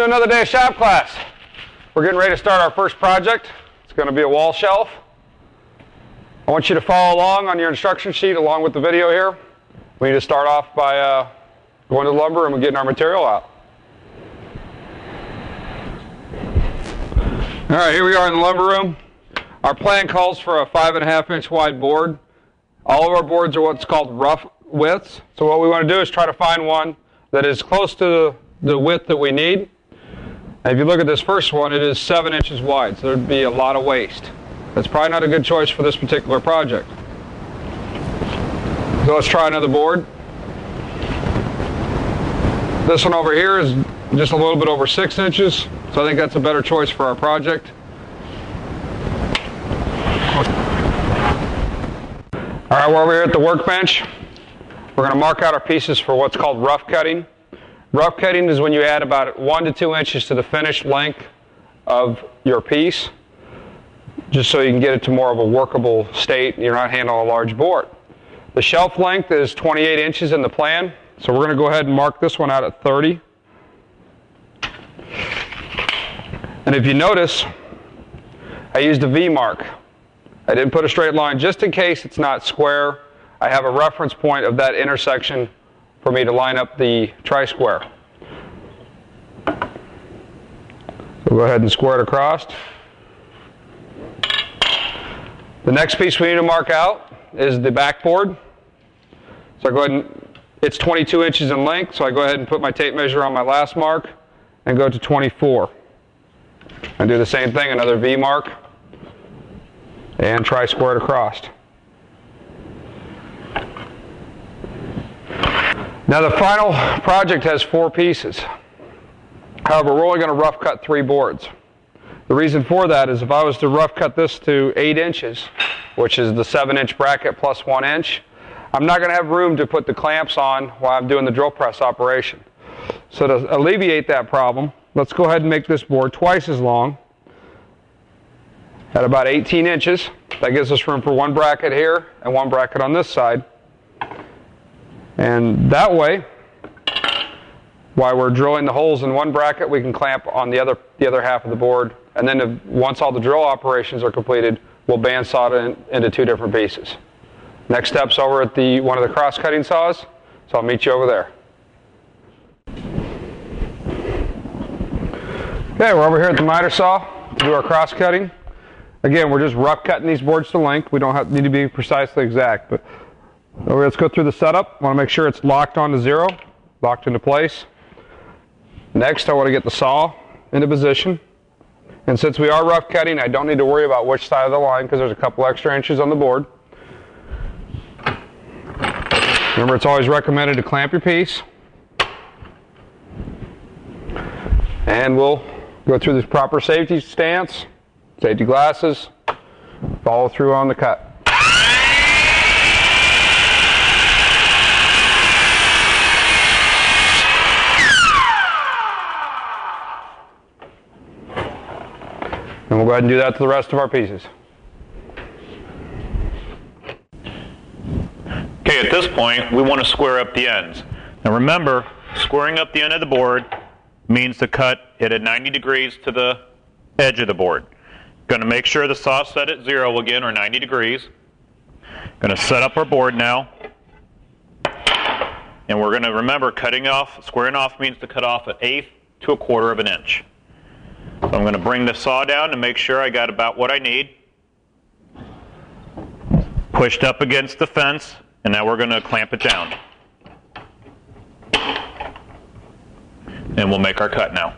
another day of shop class. We're getting ready to start our first project. It's going to be a wall shelf. I want you to follow along on your instruction sheet along with the video here. We need to start off by going to the lumber room and getting our material out. All right, here we are in the lumber room. Our plan calls for a 5.5-inch wide board. All of our boards are what's called rough widths. So what we want to do is try to find one that is close to the width that we need. And if you look at this first one, it is 7 inches wide, so there'd be a lot of waste. That's probably not a good choice for this particular project. So let's try another board. This one over here is just a little bit over 6 inches, so I think that's a better choice for our project. All right, we're over here at the workbench. We're going to mark out our pieces for what's called rough cutting. Rough cutting is when you add about 1 to 2 inches to the finished length of your piece, just so you can get it to more of a workable state and you're not handling a large board. The shelf length is 28 inches in the plan, so we're going to go ahead and mark this one out at 30. And if you notice, I used a V mark. I didn't put a straight line just in case it's not square. I have a reference point of that intersection for me to line up the tri-square. So go ahead and square it across. The next piece we need to mark out is the backboard. So I go ahead and, it's 22 inches in length, so I go ahead and put my tape measure on my last mark and go to 24. And do the same thing, another V mark. And try square it across. Now the final project has 4 pieces. However, we're only going to rough cut 3 boards. The reason for that is if I was to rough cut this to 8 inches, which is the 7-inch bracket plus 1 inch, I'm not going to have room to put the clamps on while I'm doing the drill press operation. So to alleviate that problem, let's go ahead and make this board twice as long, at about 18 inches. That gives us room for 1 bracket here and 1 bracket on this side. And that way, while we're drilling the holes in 1 bracket, we can clamp on the other half of the board. And then once all the drill operations are completed, we'll bandsaw it into 2 different pieces. Next step's over at one of the cross-cutting saws, so I'll meet you over there. Okay, we're over here at the miter saw to do our cross-cutting. Again, we're just rough cutting these boards to length. We don't need to be precisely exact, but let's go through the setup. I want to make sure it's locked onto 0, locked into place. Next, I want to get the saw into position. And since we are rough cutting, I don't need to worry about which side of the line because there's a couple extra inches on the board. Remember, it's always recommended to clamp your piece. And we'll go through this proper safety stance. Safety glasses, follow through on the cut. And we'll go ahead and do that to the rest of our pieces. Okay, at this point, we want to square up the ends. Now remember, squaring up the end of the board means to cut it at 90 degrees to the edge of the board. Going to make sure the saw's set at 0 again, or 90 degrees. Going to set up our board now. And we're going to remember squaring off means to cut off an 1/8 to 1/4 of an inch. So I'm going to bring the saw down to make sure I got about what I need. Pushed up against the fence, and now we're going to clamp it down. And we'll make our cut now.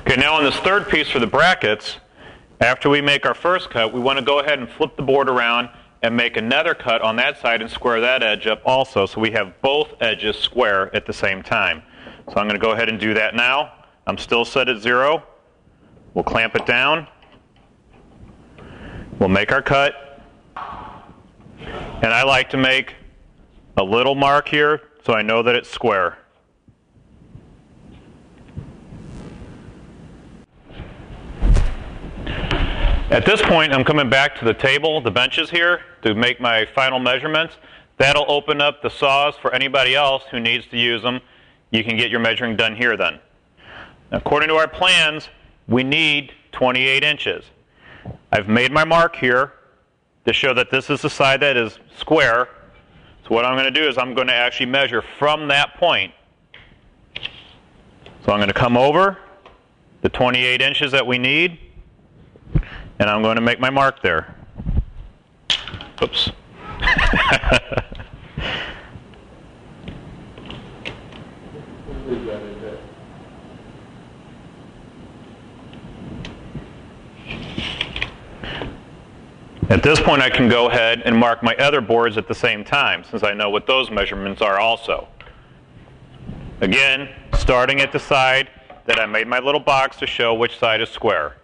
Okay, now on this third piece for the brackets, after we make our first cut, we want to go ahead and flip the board around and make another cut on that side and square that edge up also, so we have both edges square at the same time. So I'm going to go ahead and do that now. I'm still set at 0. We'll clamp it down. We'll make our cut. And I like to make a little mark here so I know that it's square. At this point, I'm coming back to the table, the benches here, to make my final measurements. That'll open up the saws for anybody else who needs to use them. You can get your measuring done here then. Now, according to our plans, we need 28 inches. I've made my mark here to show that this is the side that is square. So what I'm going to do is I'm going to actually measure from that point. So I'm going to come over the 28 inches that we need, and I'm going to make my mark there. Oops. At this point, I can go ahead and mark my other boards at the same time, since I know what those measurements are also. Again, starting at the side that I made my little box to show which side is square.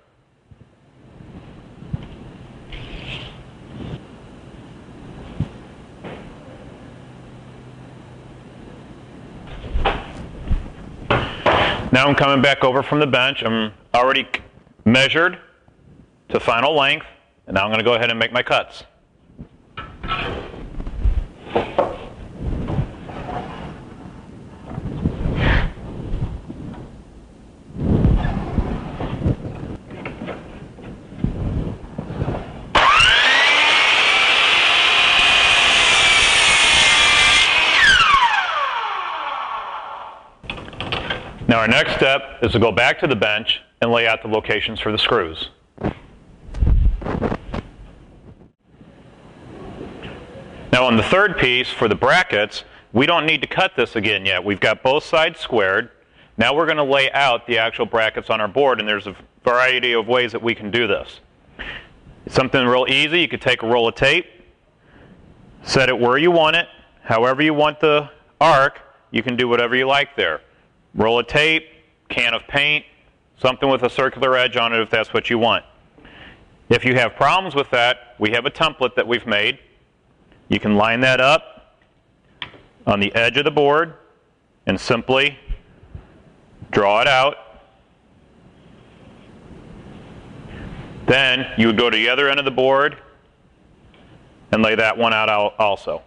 Now I'm coming back over from the bench. I'm already measured to final length, and now I'm going to go ahead and make my cuts. Now our next step is to go back to the bench and lay out the locations for the screws. Now on the third piece, for the brackets, we don't need to cut this again yet. We've got both sides squared. Now we're going to lay out the actual brackets on our board, and there's a variety of ways that we can do this. It's something real easy. You could take a roll of tape, set it where you want it, however you want the arc, you can do whatever you like there. Roll of tape, can of paint, something with a circular edge on it if that's what you want. If you have problems with that, we have a template that we've made. You can line that up on the edge of the board and simply draw it out. Then you would go to the other end of the board and lay that one out also.